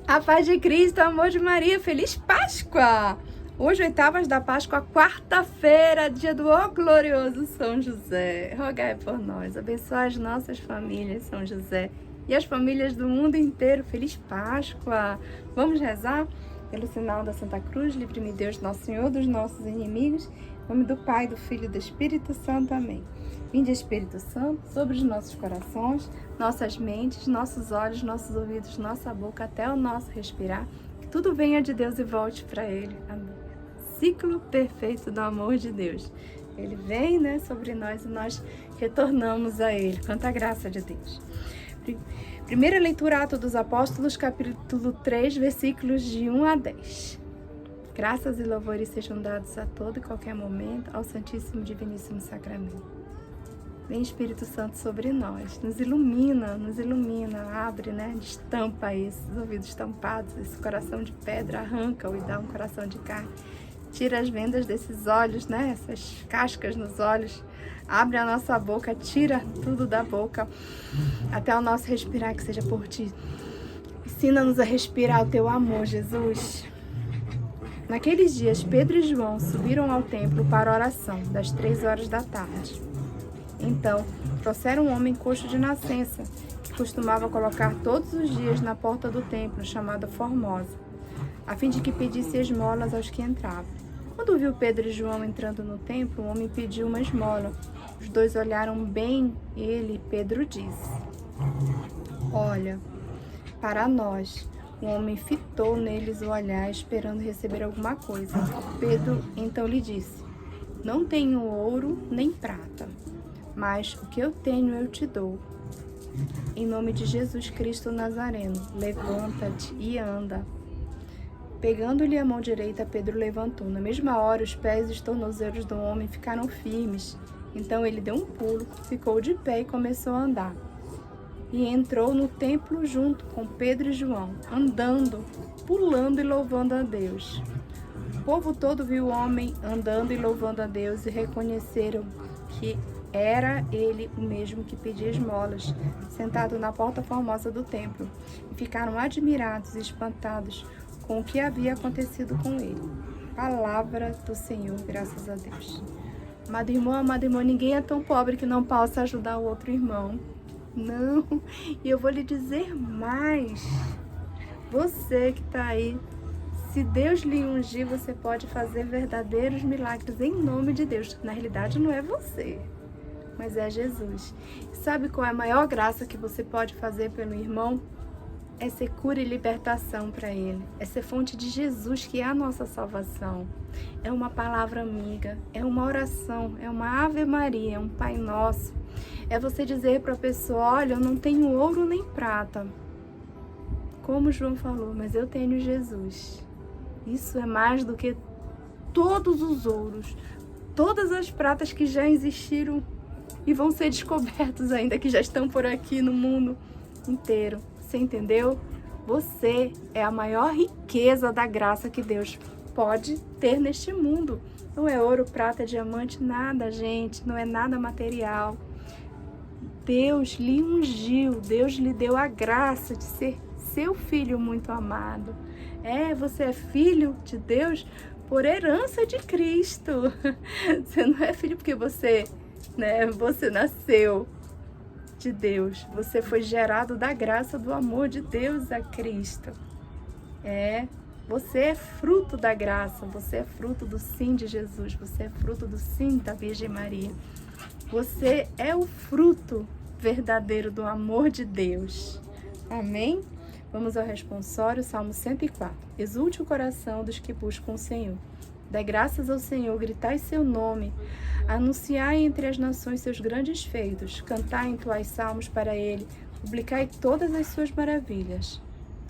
A paz de Cristo, amor de Maria, feliz Páscoa! Hoje, oitavas da Páscoa, quarta-feira, dia do ó glorioso São José. Rogai por nós, abençoai as nossas famílias, São José, e as famílias do mundo inteiro. Feliz Páscoa! Vamos rezar pelo sinal da Santa Cruz, livre-me Deus, nosso Senhor, dos nossos inimigos. Em nome do Pai, do Filho e do Espírito Santo. Amém. Vinde, Espírito Santo, sobre os nossos corações, nossas mentes, nossos olhos, nossos ouvidos, nossa boca, até o nosso respirar. Que tudo venha de Deus e volte para Ele. Amém. Ciclo perfeito do amor de Deus. Ele vem, sobre nós e nós retornamos a Ele. Quanta graça de Deus. Primeira leitura, Atos dos Apóstolos, capítulo 3, versículos de 1 a 10. Graças e louvores sejam dados a todo e qualquer momento ao Santíssimo e Diviníssimo Sacramento. Vem Espírito Santo sobre nós, nos ilumina, abre, destampa esses ouvidos tampados, esse coração de pedra, arranca-o e dá um coração de carne. Tira as vendas desses olhos, essas cascas nos olhos, abre a nossa boca, tira tudo da boca, até o nosso respirar que seja por ti. Ensina-nos a respirar o teu amor, Jesus. Naqueles dias, Pedro e João subiram ao templo para a oração, das 3 horas da tarde. Então, trouxeram um homem coxo de nascença, que costumava colocar todos os dias na porta do templo, chamada Formosa, a fim de que pedisse esmolas aos que entravam. Quando viu Pedro e João entrando no templo, o homem pediu uma esmola. Os dois olharam bem ele, Pedro disse: "Olha, para nós." O homem fitou neles o olhar, esperando receber alguma coisa. Pedro então lhe disse: "Não tenho ouro nem prata, mas o que eu tenho eu te dou. Em nome de Jesus Cristo Nazareno, levanta-te e anda." Pegando-lhe a mão direita, Pedro levantou. Na mesma hora, os pés e os tornozelos do homem ficaram firmes. Então ele deu um pulo, ficou de pé e começou a andar. E entrou no templo junto com Pedro e João, andando, pulando e louvando a Deus. O povo todo viu o homem andando e louvando a Deus e reconheceram que era ele o mesmo que pedia esmolas, sentado na porta formosa do templo, e ficaram admirados e espantados com o que havia acontecido com ele. Palavra do Senhor, graças a Deus. Amado irmão, ninguém é tão pobre que não possa ajudar o outro irmão. Não, e eu vou lhe dizer mais. Você que está aí, se Deus lhe ungir, você pode fazer verdadeiros milagres em nome de Deus. Na realidade, não é você, mas é Jesus. Sabe qual é a maior graça que você pode fazer pelo irmão? É ser cura e libertação para ele. É ser fonte de Jesus, que é a nossa salvação. É uma palavra amiga, é uma oração, é uma Ave Maria, é um Pai Nosso. É você dizer para a pessoa: olha, eu não tenho ouro nem prata, como João falou, mas eu tenho Jesus. Isso é mais do que todos os ouros, todas as pratas que já existiram e vão ser descobertos ainda, que já estão por aqui no mundo inteiro. Você entendeu? Você é a maior riqueza da graça que Deus pode ter neste mundo. Não é ouro, prata, diamante, nada, gente. Não é nada material. Deus lhe ungiu, Deus lhe deu a graça de ser seu filho muito amado. Você é filho de Deus por herança de Cristo. Você não é filho porque você nasceu de Deus. Você foi gerado da graça do amor de Deus a Cristo. Você é fruto da graça, você é fruto do sim de Jesus, você é fruto do sim da Virgem Maria. Você é o fruto verdadeiro do amor de Deus. Amém? Vamos ao responsório, Salmo 104. Exulte o coração dos que buscam o Senhor. Dai graças ao Senhor, gritai seu nome. Anunciai entre as nações seus grandes feitos. Cantai em tuais salmos para ele. Publicai todas as suas maravilhas.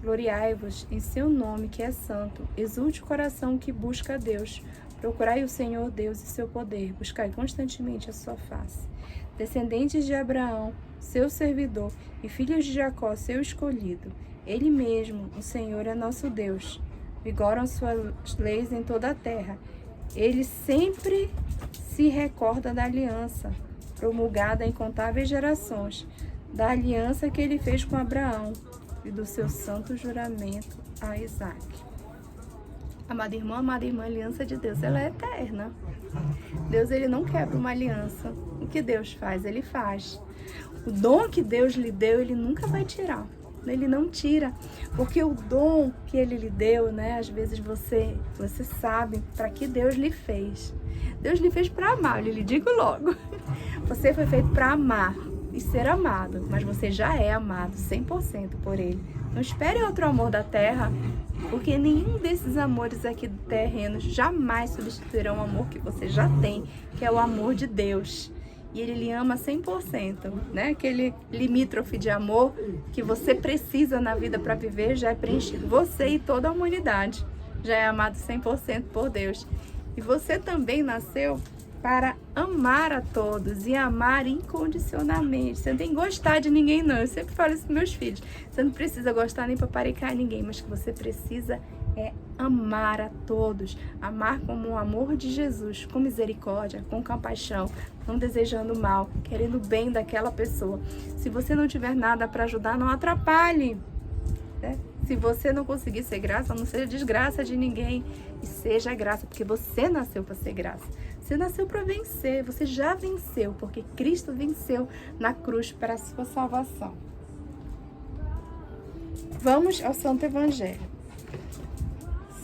Gloriai-vos em seu nome, que é santo. Exulte o coração que busca a Deus. Procurai o Senhor Deus e seu poder. Buscai constantemente a sua face. Descendentes de Abraão, seu servidor, e filhos de Jacó, seu escolhido. Ele mesmo, o Senhor, é nosso Deus. Vigoram suas leis em toda a terra. Ele sempre se recorda da aliança, promulgada em incontáveis gerações, da aliança que ele fez com Abraão, e do seu santo juramento a Isaac. Amada irmã, a aliança de Deus, ela é eterna. Deus, ele não quebra uma aliança. O que Deus faz, ele faz. O dom que Deus lhe deu, ele nunca vai tirar. Ele não tira, porque o dom que ele lhe deu, né? Às vezes você sabe para que Deus lhe fez. Deus lhe fez para amar, eu lhe digo logo. Você foi feito para amar e ser amado, mas você já é amado 100% por ele. Não espere outro amor da terra, porque nenhum desses amores aqui terrenos jamais substituirão o amor que você já tem, que é o amor de Deus. E ele lhe ama 100%, né? Aquele limítrofe de amor que você precisa na vida para viver já é preenchido. Você e toda a humanidade já é amado 100% por Deus. E você também nasceu para amar a todos e amar incondicionalmente. Você não tem que gostar de ninguém, não. Eu sempre falo isso para meus filhos. Você não precisa gostar nem paparicar ninguém, mas que você precisa amar a todos. Amar como o amor de Jesus, com misericórdia, com compaixão, não desejando mal, querendo o bem daquela pessoa. Se você não tiver nada para ajudar, não atrapalhe. Né? Se você não conseguir ser graça, não seja desgraça de ninguém. E seja graça, porque você nasceu para ser graça. Você nasceu para vencer, você já venceu, porque Cristo venceu na cruz para a sua salvação. Vamos ao Santo Evangelho.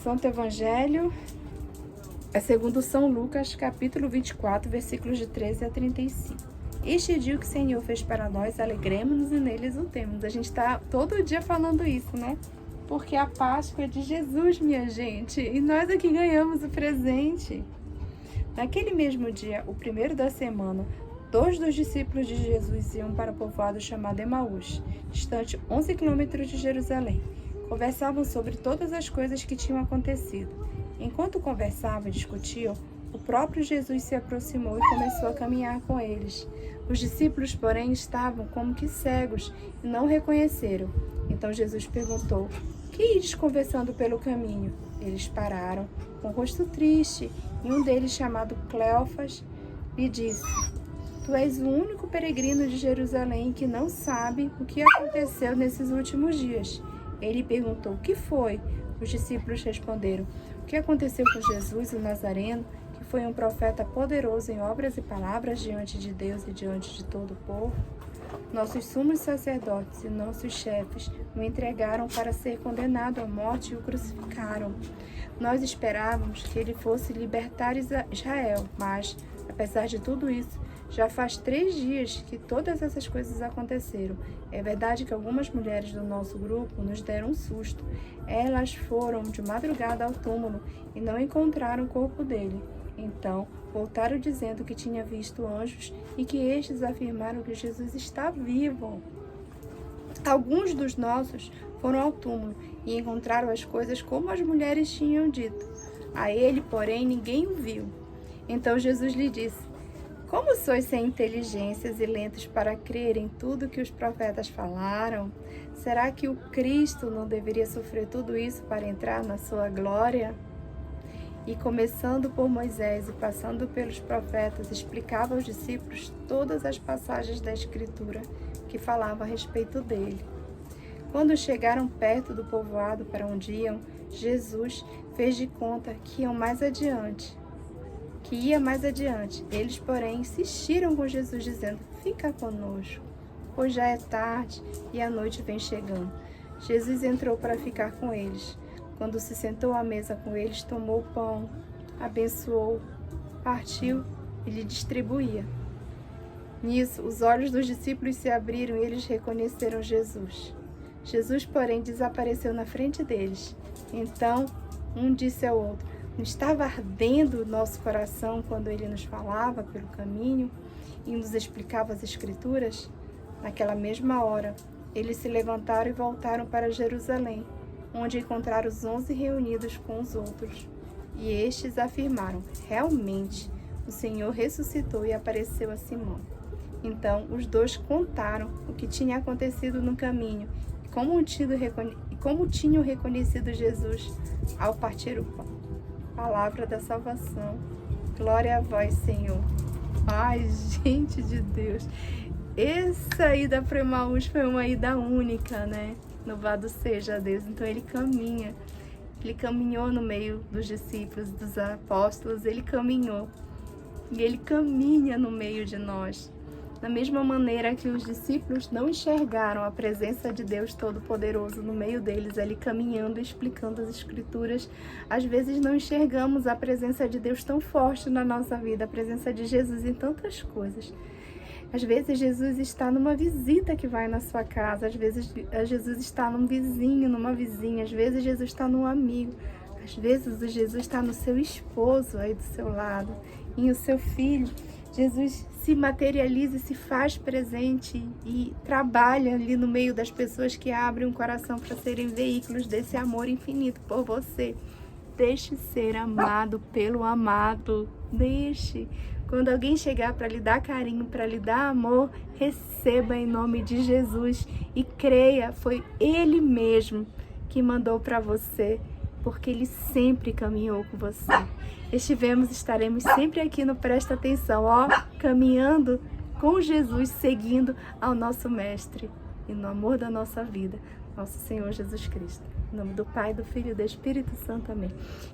Santo Evangelho é segundo São Lucas, capítulo 24, versículos de 13 a 35. Este dia que o Senhor fez para nós, alegremos-nos e nele exultemos. A gente está todo dia falando isso, né? Porque a Páscoa é de Jesus, minha gente, e nós aqui ganhamos o presente. Naquele mesmo dia, o primeiro da semana, 2 dos discípulos de Jesus iam para o povoado chamado Emaús, distante 11 quilômetros de Jerusalém. Conversavam sobre todas as coisas que tinham acontecido. Enquanto conversavam e discutiam, o próprio Jesus se aproximou e começou a caminhar com eles. Os discípulos, porém, estavam como que cegos e não o reconheceram. Então Jesus perguntou: "Que ides conversando pelo caminho?" Eles pararam, com o rosto triste, e um deles, chamado Cleofas, lhe disse: "Tu és o único peregrino de Jerusalém que não sabe o que aconteceu nesses últimos dias." Ele perguntou: "O que foi?" Os discípulos responderam: "O que aconteceu com Jesus, o Nazareno, que foi um profeta poderoso em obras e palavras diante de Deus e diante de todo o povo? Nossos sumos sacerdotes e nossos chefes o entregaram para ser condenado à morte e o crucificaram. Nós esperávamos que ele fosse libertar Israel, mas, apesar de tudo isso, já faz 3 dias que todas essas coisas aconteceram. É verdade que algumas mulheres do nosso grupo nos deram um susto. Elas foram de madrugada ao túmulo e não encontraram o corpo dele. Então, voltaram dizendo que tinha visto anjos e que estes afirmaram que Jesus está vivo. Alguns dos nossos foram ao túmulo e encontraram as coisas como as mulheres tinham dito. A ele, porém, ninguém o viu." Então Jesus lhe disse: "Como sois sem inteligências e lentos para crer em tudo que os profetas falaram? Será que o Cristo não deveria sofrer tudo isso para entrar na sua glória?" E começando por Moisés e passando pelos profetas, explicava aos discípulos todas as passagens da Escritura que falavam a respeito dele. Quando chegaram perto do povoado para onde iam, Jesus fez de conta que ia mais adiante. Eles, porém, insistiram com Jesus, dizendo: "Fica conosco, pois já é tarde e a noite vem chegando." Jesus entrou para ficar com eles. Quando se sentou à mesa com eles, tomou o pão, abençoou, partiu e lhe distribuía. Nisso, os olhos dos discípulos se abriram e eles reconheceram Jesus. Jesus, porém, desapareceu na frente deles. Então, um disse ao outro: "Não estava ardendo o nosso coração quando ele nos falava pelo caminho e nos explicava as Escrituras?" Naquela mesma hora, eles se levantaram e voltaram para Jerusalém, onde encontraram os 11 reunidos com os outros. E estes afirmaram: "Realmente, o Senhor ressuscitou e apareceu a Simão." Então, os dois contaram o que tinha acontecido no caminho e como tinham reconhecido Jesus ao partir o pão. Palavra da salvação. Glória a vós, Senhor. Ai, gente de Deus. Essa ida para Emaús foi uma ida única, né? Louvado seja Deus. Então ele caminha. Ele caminhou no meio dos discípulos, dos apóstolos, ele caminhou. E ele caminha no meio de nós. Da mesma maneira que os discípulos não enxergaram a presença de Deus Todo-Poderoso no meio deles, ali caminhando, explicando as Escrituras, às vezes não enxergamos a presença de Deus tão forte na nossa vida, a presença de Jesus em tantas coisas. Às vezes Jesus está numa visita que vai na sua casa, às vezes Jesus está num vizinho, numa vizinha, às vezes Jesus está num amigo, às vezes Jesus está no seu esposo aí do seu lado, e o seu filho. Jesus se materializa e se faz presente e trabalha ali no meio das pessoas que abrem o coração para serem veículos desse amor infinito por você. Deixe ser amado pelo amado. Deixe. Quando alguém chegar para lhe dar carinho, para lhe dar amor, receba em nome de Jesus e creia, foi Ele mesmo que mandou para você, porque Ele sempre caminhou com você. Estaremos sempre aqui no Presta Atenção, caminhando com Jesus, seguindo ao nosso Mestre e no amor da nossa vida, nosso Senhor Jesus Cristo. Em nome do Pai, do Filho e do Espírito Santo. Amém.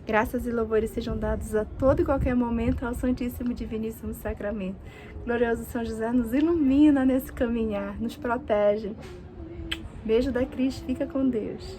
Graças e louvores sejam dados a todo e qualquer momento ao Santíssimo e Diviníssimo Sacramento. Glorioso São José nos ilumina nesse caminhar, nos protege. Beijo da Cris, fica com Deus.